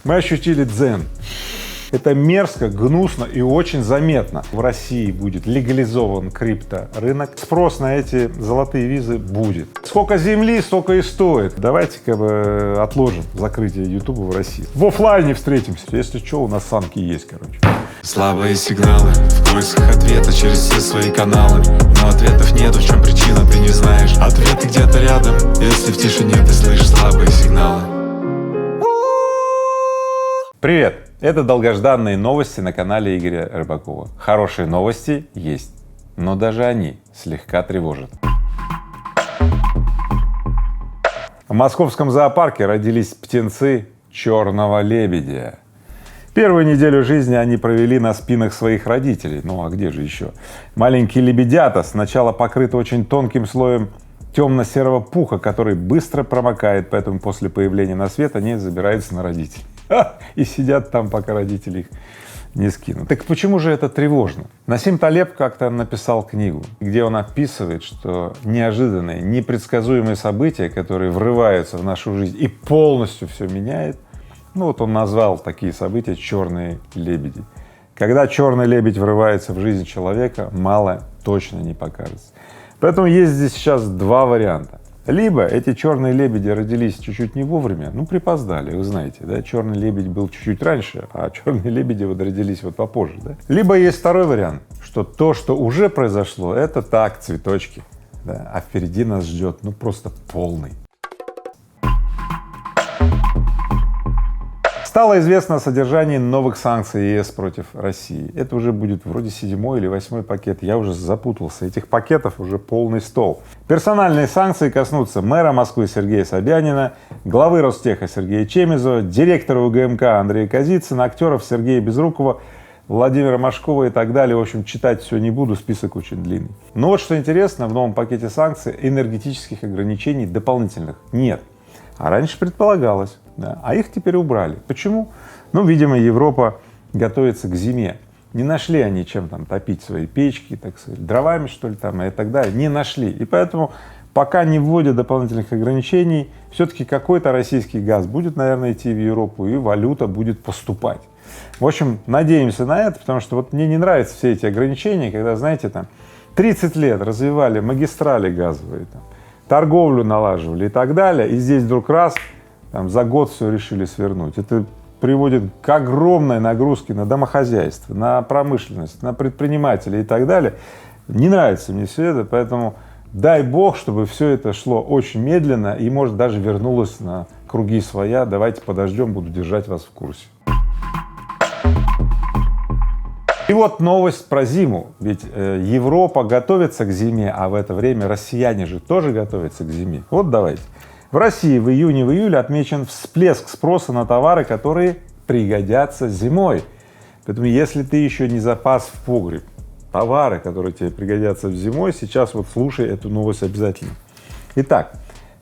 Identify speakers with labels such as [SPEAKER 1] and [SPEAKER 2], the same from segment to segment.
[SPEAKER 1] Мы ощутили дзен. Это мерзко, гнусно и очень заметно. В России будет легализован крипторынок. Спрос на эти золотые визы будет. Сколько земли, столько и стоит. Давайте-ка отложим закрытие Ютуба в России. В офлайне встретимся. Если что, у нас санки есть, короче.
[SPEAKER 2] Слабые сигналы в поисках ответа через все свои каналы. Но ответов нету, в чем причина, ты не знаешь. Ответы где-то рядом, если в тишине ты слышишь слабые сигналы.
[SPEAKER 1] Привет! Это долгожданные новости на канале Игоря Рыбакова. Хорошие новости есть, но даже они слегка тревожат. В московском зоопарке родились птенцы черного лебедя. Первую неделю жизни они провели на спинах своих родителей. Ну а где же еще? Маленькие лебедята сначала покрыты очень тонким слоем темно-серого пуха, который быстро промокает, поэтому после появления на свет они забираются на родителей. И сидят там, пока родители их не скинут. Так почему же это тревожно? Насим Талеб как-то написал книгу, где он описывает, что неожиданные, непредсказуемые события, которые врываются в нашу жизнь и полностью все меняет, ну вот он назвал такие события черные лебеди. Когда черный лебедь врывается в жизнь человека, мало точно не покажется. Поэтому есть здесь сейчас два варианта. Либо эти черные лебеди родились чуть-чуть не вовремя, ну припоздали, вы знаете, да, черный лебедь был чуть-чуть раньше, а черные лебеди вот родились вот попозже, да. Либо есть второй вариант, что то, что уже произошло, это так, цветочки, да, а впереди нас ждет, ну просто полный. Стало известно о содержании новых санкций ЕС против России. Это уже будет вроде 7-й или 8-й пакет, я уже запутался, этих пакетов уже полный стол. Персональные санкции коснутся мэра Москвы Сергея Собянина, главы Ростеха Сергея Чемизова, директора УГМК Андрея Козицына, актеров Сергея Безрукова, Владимира Машкова и так далее. В общем, читать все не буду, список очень длинный. Но вот что интересно, в новом пакете санкций энергетических ограничений дополнительных нет, а раньше предполагалось. Да, а их теперь убрали. Почему? Ну, видимо, Европа готовится к зиме. Не нашли они чем там топить свои печки, так сказать, дровами, что ли, там и так далее. Не нашли. И поэтому, пока не вводят дополнительных ограничений, все-таки какой-то российский газ будет, наверное, идти в Европу, и валюта будет поступать. В общем, надеемся на это, потому что вот мне не нравятся все эти ограничения, когда, знаете, там 30 лет развивали магистрали газовые, там, торговлю налаживали и так далее, и здесь вдруг раз там за год все решили свернуть. Это приводит к огромной нагрузке на домохозяйство, на промышленность, на предпринимателей и так далее. Не нравится мне все это, поэтому дай бог, чтобы все это шло очень медленно и, может, даже вернулось на круги своя. Давайте подождем, буду держать вас в курсе. И вот новость про зиму, ведь Европа готовится к зиме, а в это время россияне же тоже готовятся к зиме. Вот давайте. В России в июне, в июле отмечен всплеск спроса на товары, которые пригодятся зимой. Поэтому если ты еще не запас в погреб товары, которые тебе пригодятся зимой, сейчас вот слушай эту новость обязательно. Итак,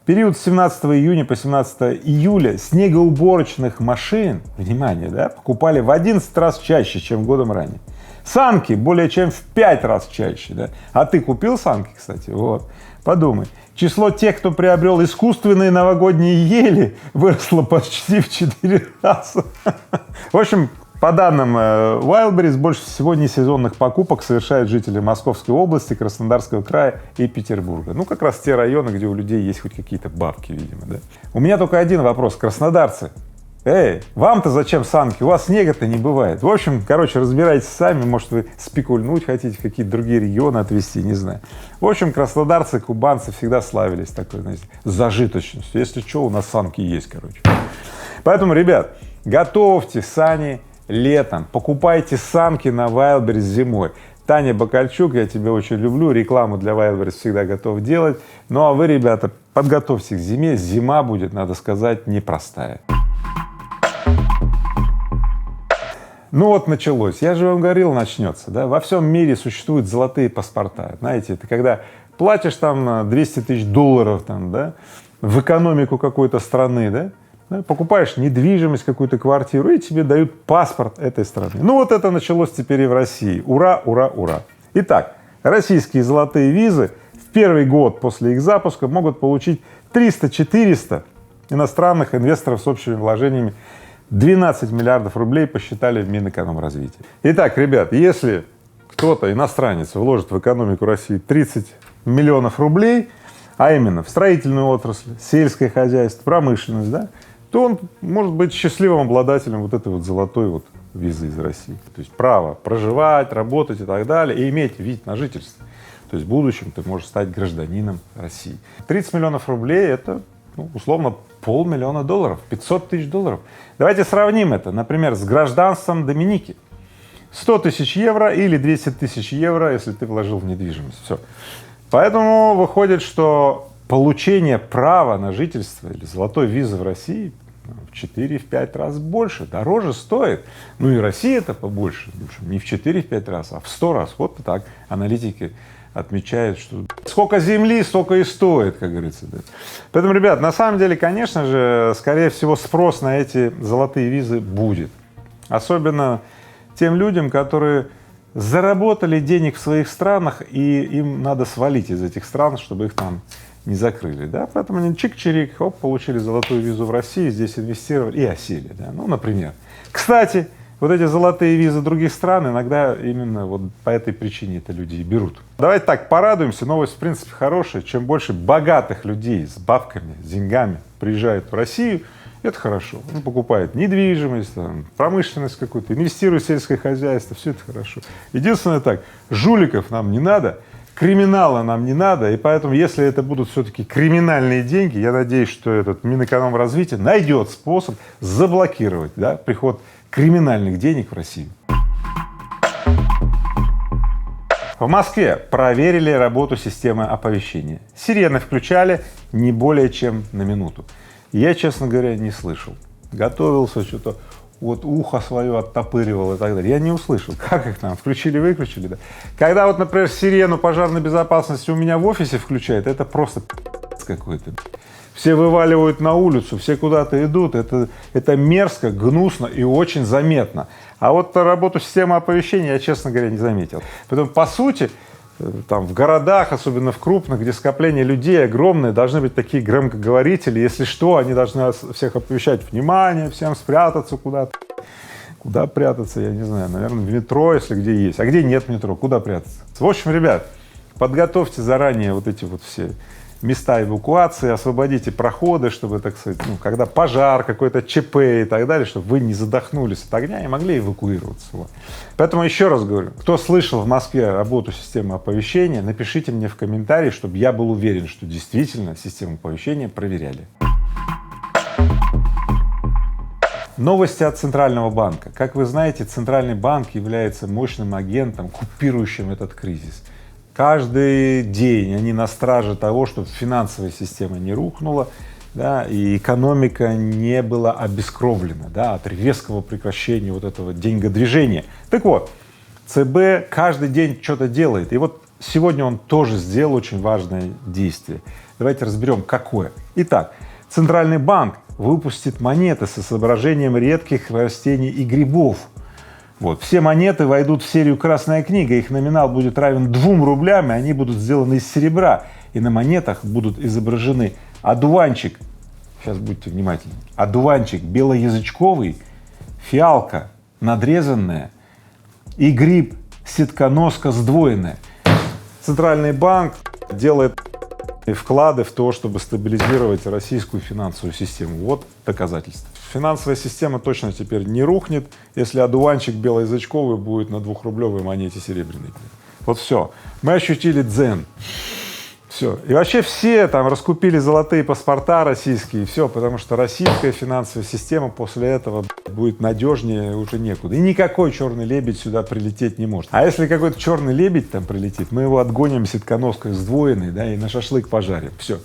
[SPEAKER 1] в период с 17 июня по 17 июля снегоуборочных машин, внимание, да, покупали в 11 раз чаще, чем годом ранее. Санки более чем в 5 раз чаще, да. А ты купил санки, кстати? Вот, подумай. Число тех, кто приобрел искусственные новогодние ели, выросло почти в 4 раза. В общем, по данным Wildberries, больше всего несезонных покупок совершают жители Московской области, Краснодарского края и Петербурга. Ну, как раз те районы, где у людей есть хоть какие-то бабки, видимо, да. У меня только один вопрос, краснодарцы. Эй, вам-то зачем санки? У вас снега-то не бывает. В общем, короче, разбирайтесь сами, может, вы спекульнуть хотите, какие-то другие регионы отвезти, не знаю. В общем, краснодарцы, кубанцы всегда славились такой, знаете, зажиточностью. Если что, у нас санки есть, короче. Поэтому, ребят, готовьте сани летом, покупайте санки на Wildberries зимой. Таня Бакальчук, я тебя очень люблю, рекламу для Wildberries всегда готов делать. Ну а вы, ребята, подготовьтесь к зиме, зима будет, надо сказать, непростая. Ну вот началось, я же вам говорил, начнется, да, во всем мире существуют золотые паспорта, знаете, это когда платишь там 200 тысяч долларов там, да, в экономику какой-то страны, да, покупаешь недвижимость, какую-то квартиру, и тебе дают паспорт этой страны. Ну вот это началось теперь и в России, ура, ура, ура. Итак, российские золотые визы в первый год после их запуска могут получить 300-400 иностранных инвесторов с общими вложениями 12 миллиардов рублей посчитали в Минэкономразвития. Итак, ребят, если кто-то, иностранец, вложит в экономику России 30 миллионов рублей, а именно в строительную отрасль, сельское хозяйство, промышленность, да, то он может быть счастливым обладателем вот этой вот золотой вот визы из России. То есть право проживать, работать и так далее, и иметь вид на жительство. То есть в будущем ты можешь стать гражданином России. 30 миллионов рублей — это, ну, условно, $500 000, 500 тысяч долларов. Давайте сравним это, например, с гражданством Доминики. 100 тысяч евро или 200 тысяч евро, если ты вложил в недвижимость. Все. Поэтому выходит, что получение права на жительство или золотой визы в России в 4-5 раз больше, дороже стоит. Ну и Россия-то побольше, не в 4-5 раз, а в 100 раз. Вот так аналитики отмечают, что сколько земли, столько и стоит, как говорится. Да. Поэтому, ребят, на самом деле, конечно же, скорее всего, спрос на эти золотые визы будет. Особенно тем людям, которые заработали денег в своих странах, и им надо свалить из этих стран, чтобы их там не закрыли, да, поэтому они чик-чирик, оп, получили золотую визу в России, здесь инвестировали и осели, да, ну, например. Кстати, вот эти золотые визы других стран иногда именно вот по этой причине это люди и берут. Давайте так, порадуемся, новость в принципе хорошая, чем больше богатых людей с бабками, с деньгами приезжают в Россию, это хорошо, он покупает недвижимость, там, промышленность какую-то, инвестирует в сельское хозяйство, все это хорошо. Единственное так, жуликов нам не надо, криминала нам не надо, и поэтому, если это будут все-таки криминальные деньги, я надеюсь, что этот Минэкономразвития найдет способ заблокировать, да, приход криминальных денег в Россию. В Москве проверили работу системы оповещения. Сирены включали не более чем на минуту. Я, честно говоря, не слышал. Готовился, что-то вот ухо свое оттопыривал и так далее. Я не услышал, как их там включили-выключили, да. Когда вот, например, сирену пожарной безопасности у меня в офисе включают, это просто какой-то. Все вываливают на улицу, все куда-то идут, это мерзко, гнусно и очень заметно. А вот работу системы оповещения я, честно говоря, не заметил. Поэтому, по сути, там в городах, особенно в крупных, где скопление людей огромное, должны быть такие громкоговорители. Если что, они должны всех оповещать: внимание, всем спрятаться куда-то. Куда прятаться, я не знаю, наверное, в метро, если где есть. А где нет метро, куда прятаться? В общем, ребят, подготовьте заранее вот эти вот все места эвакуации, освободите проходы, чтобы, так сказать, ну, когда пожар, какой-то ЧП и так далее, чтобы вы не задохнулись от огня и могли эвакуироваться. Вот. Поэтому еще раз говорю, кто слышал в Москве работу системы оповещения, напишите мне в комментарии, чтобы я был уверен, что действительно систему оповещения проверяли. Новости от Центрального банка. Как вы знаете, Центральный банк является мощным агентом, купирующим этот кризис. Каждый день они на страже того, чтобы финансовая система не рухнула, да, и экономика не была обескровлена, да, от резкого прекращения вот этого деньгодвижения. Так вот, ЦБ каждый день что-то делает, и вот сегодня он тоже сделал очень важное действие. Давайте разберем, какое. Итак, Центральный банк выпустит монеты с изображением редких растений и грибов. Вот. Все монеты войдут в серию «Красная книга», их номинал будет равен 2 рублям, и они будут сделаны из серебра. И на монетах будут изображены одуванчик, сейчас будьте внимательны, одуванчик белоязычковый, фиалка надрезанная и гриб сетконоска сдвоенная. Центральный банк делает вклады в то, чтобы стабилизировать российскую финансовую систему. Вот доказательство. Финансовая система точно теперь не рухнет, если одуванчик белоязычковый будет на 2-рублевой монете серебряной. Вот все. Мы ощутили дзен. Все. И вообще все там раскупили золотые паспорта российские, все, потому что российская финансовая система после этого будет надежнее уже некуда. И никакой черный лебедь сюда прилететь не может. А если какой-то черный лебедь там прилетит, мы его отгоним сетконоской сдвоенной, да, и на шашлык пожарим. Все.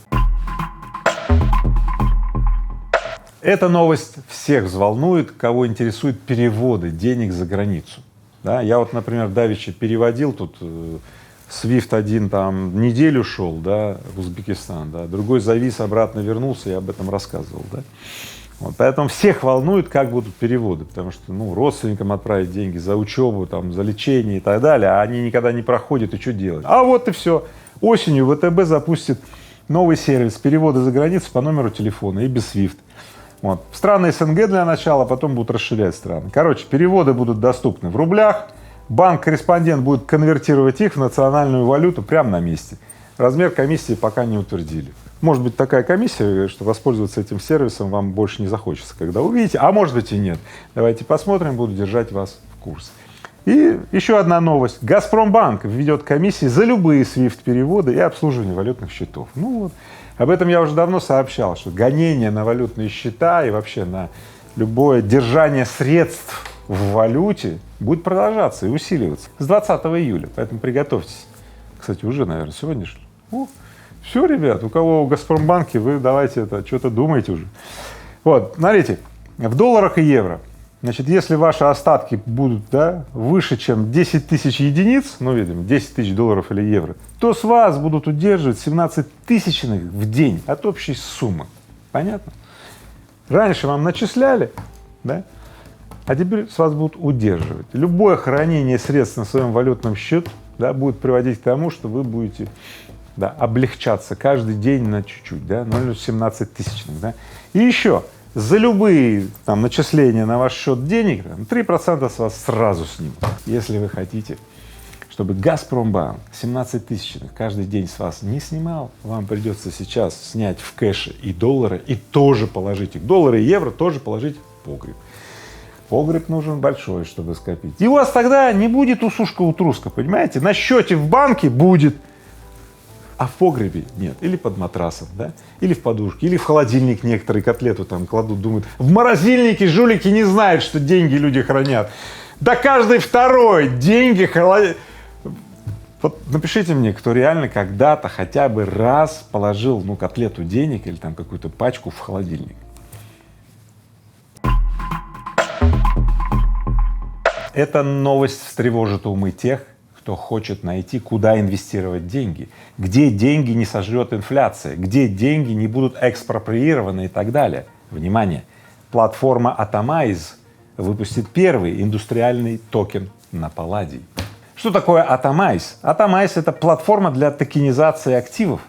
[SPEAKER 1] Эта новость всех взволнует, кого интересуют переводы денег за границу. Да? Я вот, например, давеча переводил тут SWIFT один там неделю шел, да, в Узбекистан, да, другой завис, обратно вернулся, я об этом рассказывал, да. Вот, поэтому всех волнует, как будут переводы, потому что, ну, родственникам отправить деньги за учебу, там, за лечение и так далее, а они никогда не проходят, и что делать? А вот и все. Осенью ВТБ запустит новый сервис перевода за границу по номеру телефона и без SWIFT. Вот. Страны СНГ для начала, потом будут расширять страны. Короче, переводы будут доступны в рублях, банк-корреспондент будет конвертировать их в национальную валюту прямо на месте. Размер комиссии пока не утвердили. Может быть такая комиссия, что воспользоваться этим сервисом вам больше не захочется, когда увидите, а может быть и нет. Давайте посмотрим, буду держать вас в курсе. И еще одна новость. Газпромбанк введет комиссии за любые SWIFT-переводы и обслуживание валютных счетов. Ну вот, об этом я уже давно сообщал, что гонение на валютные счета и вообще на любое держание средств в валюте будет продолжаться и усиливаться с 20 июля, поэтому приготовьтесь. Кстати, уже, наверное, сегодня же. Все, ребят, у кого в Газпромбанке, вы давайте это, что-то думаете уже. Вот, смотрите, в долларах и евро. Значит, если ваши остатки будут, да, выше, чем 10 тысяч единиц, ну, видимо, 10 тысяч долларов или евро, то с вас будут удерживать 17 тысячных в день от общей суммы. Понятно? Раньше вам начисляли, да, а теперь с вас будут удерживать. Любое хранение средств на своем валютном счету, да, будет приводить к тому, что вы будете, да, облегчаться каждый день на чуть-чуть, да, 0,17 тысячных, да. И еще за любые там начисления на ваш счет денег 3% с вас сразу снимут. Если вы хотите, чтобы Газпромбанк 17 тысячных каждый день с вас не снимал, вам придется сейчас снять в кэше и доллары, и тоже положить их. Доллары и евро тоже положить в погреб. Погреб нужен большой, чтобы скопить. И у вас тогда не будет усушка-утруска, понимаете? На счете в банке будет, а в погребе нет. Или под матрасом, да? Или в подушке, или в холодильник некоторые котлету там кладут, думают, в морозильнике жулики не знают, что деньги люди хранят. Да каждый второй деньги Вот напишите мне, кто реально когда-то хотя бы раз положил, ну, котлету денег или там какую-то пачку в холодильник. Эта новость встревожит умы тех, кто хочет найти, куда инвестировать деньги, где деньги не сожрет инфляция, где деньги не будут экспроприированы и так далее. Внимание! Платформа Atomize выпустит первый индустриальный токен на палладий. Что такое Atomize? Atomize — это платформа для токенизации активов,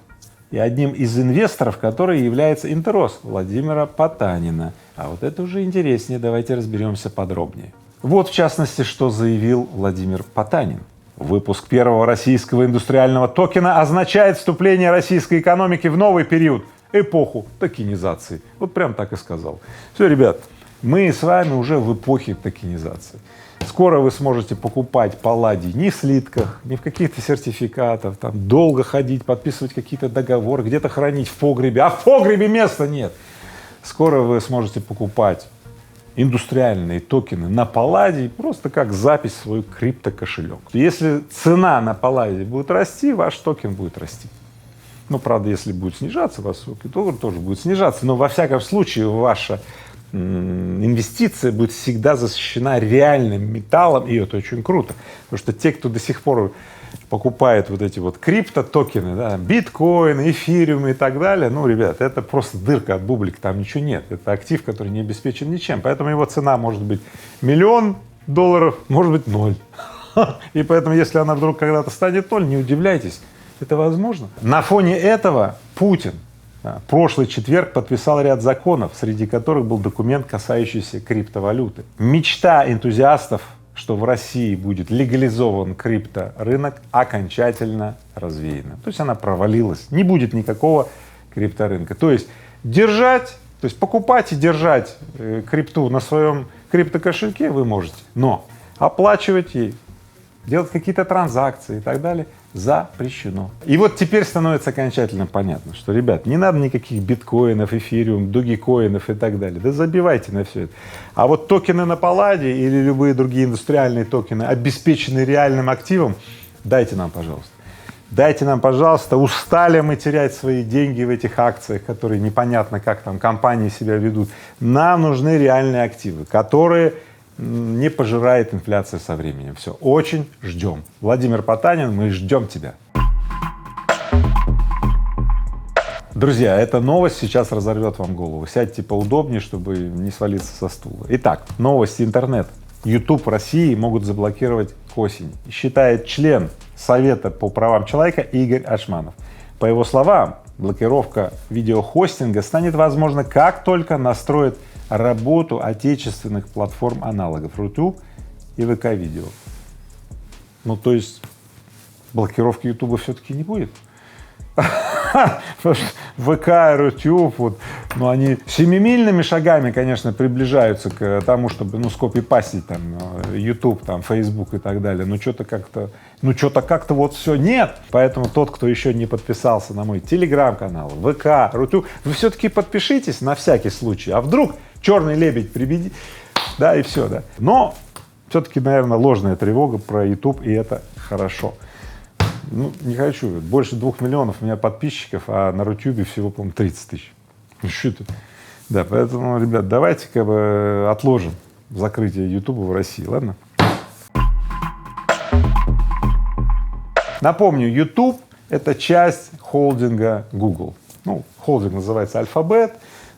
[SPEAKER 1] и одним из инвесторов, который является Интерос Владимира Потанина. А вот это уже интереснее, давайте разберемся подробнее. Вот в частности, что заявил Владимир Потанин. Выпуск первого российского индустриального токена означает вступление российской экономики в новый период, эпоху токенизации. Вот прям так и сказал. Все, ребят, мы с вами уже в эпохе токенизации. Скоро вы сможете покупать палладий не в слитках, не в каких-то сертификатах, там долго ходить, подписывать какие-то договоры, где-то хранить в погребе, а в погребе места нет. Скоро вы сможете покупать индустриальные токены на палладий просто как запись в свой криптокошелек. Если цена на палладий будет расти, ваш токен будет расти. Ну, правда, если будет снижаться, ваш токен тоже будет снижаться, но во всяком случае ваша инвестиция будет всегда защищена реальным металлом, и это очень круто, потому что те, кто до сих пор покупает вот эти вот криптотокены, да, биткоин, эфириум и так далее, ну, ребят, это просто дырка от бублика, там ничего нет, это актив, который не обеспечен ничем, поэтому его цена может быть $1 000 000, может быть 0. И поэтому, если она вдруг когда-то станет 0, не удивляйтесь, это возможно. На фоне этого Путин прошлый четверг подписал ряд законов, среди которых был документ, касающийся криптовалюты. Мечта энтузиастов, что в России будет легализован крипторынок, окончательно развеяна. То есть она провалилась, не будет никакого крипторынка. То есть держать, то есть покупать и держать крипту на своем криптокошельке вы можете, но оплачивать ей, делать какие-то транзакции и так далее запрещено. И вот теперь становится окончательно понятно, что, ребят, не надо никаких биткоинов, эфириум, дугикоинов и так далее, да забивайте на все это. А вот токены на палладии или любые другие индустриальные токены, обеспеченные реальным активом, дайте нам, пожалуйста. Дайте нам, пожалуйста, устали мы терять свои деньги в этих акциях, которые непонятно, как там компании себя ведут. Нам нужны реальные активы, которые не пожирает инфляция со временем. Все, очень ждем. Владимир Потанин, мы ждем тебя. Друзья, эта новость сейчас разорвет вам голову. Сядьте поудобнее, чтобы не свалиться со стула. Итак, новости интернет. YouTube в России могут заблокировать к осени, считает член Совета по правам человека Игорь Ашманов. По его словам, блокировка видеохостинга станет возможна, как только настроят работу отечественных платформ аналогов YouTube и ВК-видео. Ну, то есть блокировки YouTube все-таки не будет. Потому что ВК и YouTube, вот, ну, они семимильными шагами, конечно, приближаются к тому, чтобы, ну, скопипастить там YouTube, там, Facebook и так далее, но что-то как-то вот все нет. Поэтому тот, кто еще не подписался на мой телеграм-канал, ВК, YouTube, вы все-таки подпишитесь на всякий случай, а вдруг черный лебедь прибедит, да, и все, да. Но все-таки, наверное, ложная тревога про YouTube, и это хорошо. Ну, не хочу, больше 2 миллионов у меня подписчиков, а на Рутюбе всего, по-моему, 30 тысяч. Ну, что это? Да, поэтому, ребят, давайте как бы отложим закрытие Ютуба в России, ладно? Напомню, YouTube — это часть холдинга Google. Ну, холдинг называется Alphabet,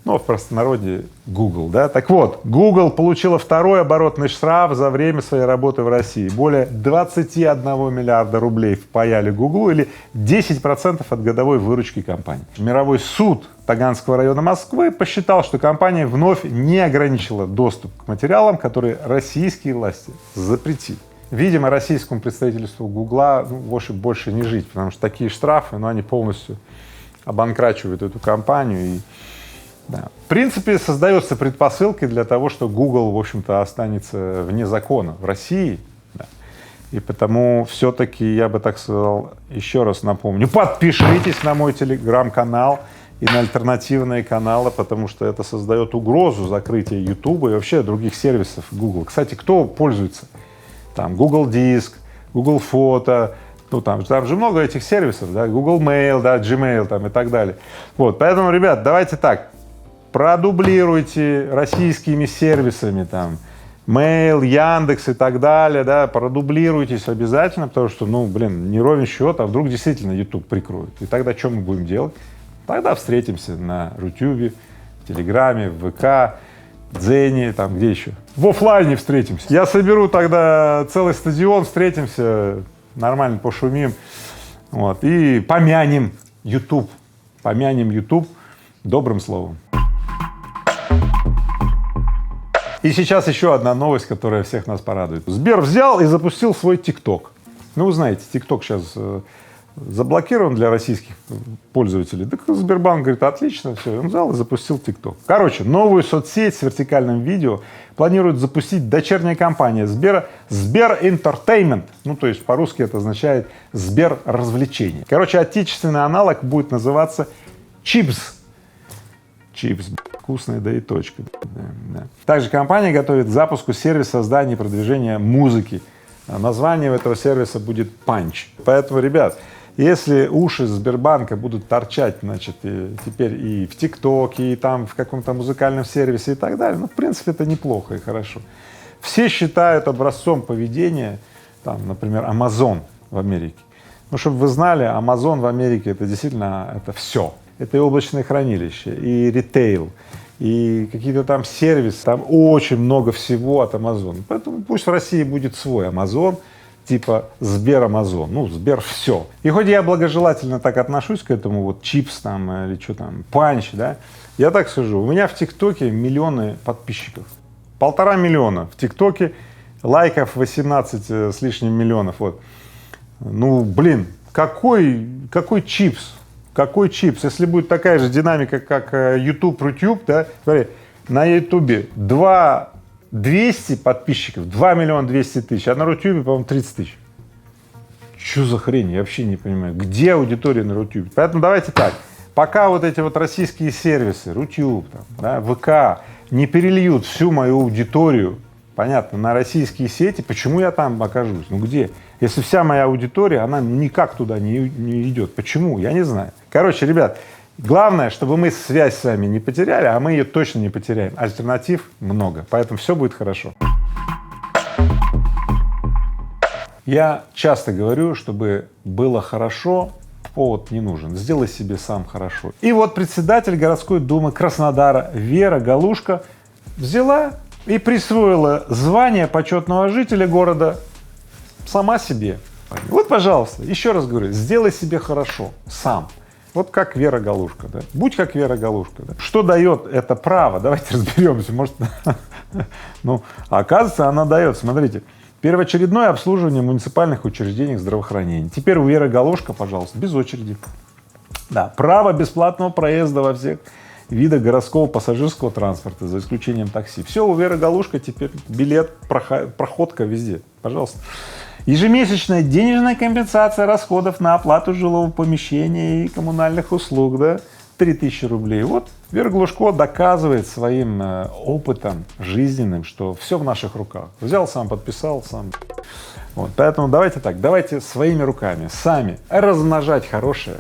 [SPEAKER 1] но в простонародье Google, да. Так вот, Google получила второй оборотный штраф за время своей работы в России. Более 21 миллиарда рублей впаяли Google, или 10% от годовой выручки компании. Мировой суд Таганского района Москвы посчитал, что компания вновь не ограничила доступ к материалам, которые российские власти запретили. Видимо, российскому представительству Гугла, ну, в общем, больше не жить, потому что такие штрафы, ну, они полностью обанкрачивают эту компанию. И, да. В принципе, создается предпосылки для того, что Google, в общем-то, останется вне закона в России. Да. И потому все-таки, я бы так сказал, еще раз напомню, подпишитесь на мой телеграм-канал и на альтернативные каналы, потому что это создает угрозу закрытия YouTube и вообще других сервисов Google. Кстати, кто пользуется? Там Google Диск, Google Фото, ну там же много этих сервисов, да, Google Mail, да, Gmail там и так далее. Вот, поэтому, ребят, давайте так, продублируйте российскими сервисами там Mail, Яндекс и так далее, да, продублируйтесь обязательно, потому что, ну, блин, не ровен счет, а вдруг действительно YouTube прикроют. И тогда что мы будем делать? Тогда встретимся на Рутюбе, в Телеграме, в ВК, Дзене, там где еще? В офлайне встретимся. Я соберу тогда целый стадион, встретимся, нормально пошумим, вот, и помянем YouTube добрым словом. И сейчас еще одна новость, которая всех нас порадует. Сбер взял и запустил свой ТикТок. Ну, вы знаете, ТикТок сейчас заблокирован для российских пользователей. Так Сбербанк говорит, отлично, все, он взял и запустил ТикТок. Короче, новую соцсеть с вертикальным видео планирует запустить дочерняя компания Сбера, Сбер Entertainment. Ну, то есть по-русски это означает Сбер развлечения. Короче, отечественный аналог будет называться Чипс. Чипс, вкусный, да и точка. Да. Также компания готовит к запуску сервис создания и продвижения музыки. Название этого сервиса будет Punch. Поэтому, ребят, если уши Сбербанка будут торчать, значит, теперь и в ТикТоке, и там в каком-то музыкальном сервисе и так далее, ну, в принципе, это неплохо и хорошо. Все считают образцом поведения, там, например, Amazon в Америке. Ну, чтобы вы знали, Amazon в Америке — это действительно, это все. Это и облачное хранилище, и ритейл, и какие-то там сервисы, там очень много всего от Amazon. Поэтому пусть в России будет свой Amazon, типа Сбер Amazon, ну, Сбер все. И хоть я благожелательно так отношусь к этому, вот Чипс там или что там, Панч, да, я так скажу, у меня в ТикТоке миллионы подписчиков, 1,5 миллиона в ТикТоке, лайков 18 с лишним миллионов, вот. Ну, блин, какой Чипс? Какой Чипс? Если будет такая же динамика, как YouTube, Рутюб, да, смотри, на Ютубе 200 подписчиков, 2 миллиона 200 тысяч, а на Рутюбе, по-моему, 30 тысяч. Что за хрень? Я вообще не понимаю. Где аудитория на Рутюбе? Поэтому давайте так, пока вот эти вот российские сервисы, Рутюб, там, да, ВК, не перельют всю мою аудиторию, понятно, на российские сети, почему я там окажусь? Ну где? Если вся моя аудитория, она никак туда не идет. Почему? Я не знаю. Короче, ребят, главное, чтобы мы связь с вами не потеряли, а мы ее точно не потеряем. Альтернатив много, поэтому все будет хорошо. Я часто говорю, чтобы было хорошо, повод не нужен. Сделай себе сам хорошо. И вот председатель городской думы Краснодара Вера Галушка взяла и присвоила звание почетного жителя города сама себе. Вот, пожалуйста, еще раз говорю, сделай себе хорошо сам. Вот как Вера Галушка, да? Будь как Вера Галушка, да? Что дает это право? Давайте разберемся, может, ну, оказывается, она дает, смотрите, первоочередное обслуживание в муниципальных учреждениях здравоохранения. Теперь у Веры Галушка, пожалуйста, без очереди. Да, право бесплатного проезда во всех видах городского пассажирского транспорта, за исключением такси. Все, у Веры Галушка теперь билет, проходка везде, пожалуйста. Ежемесячная денежная компенсация расходов на оплату жилого помещения и коммунальных услуг, да, 3000 рублей. Вот Вера Галушко доказывает своим опытом жизненным, что все в наших руках. Взял сам, подписал сам. Вот, поэтому давайте так, давайте своими руками, сами размножать хорошее,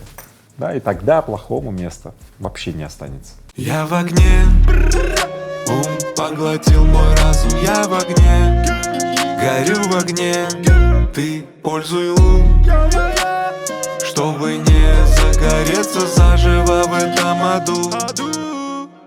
[SPEAKER 1] да, и тогда плохому места вообще не останется.
[SPEAKER 2] Я в огне, ум поглотил мой разум. Я в огне, горю в огне. Ты пользуй лун, чтобы не загореться заживо в этом аду.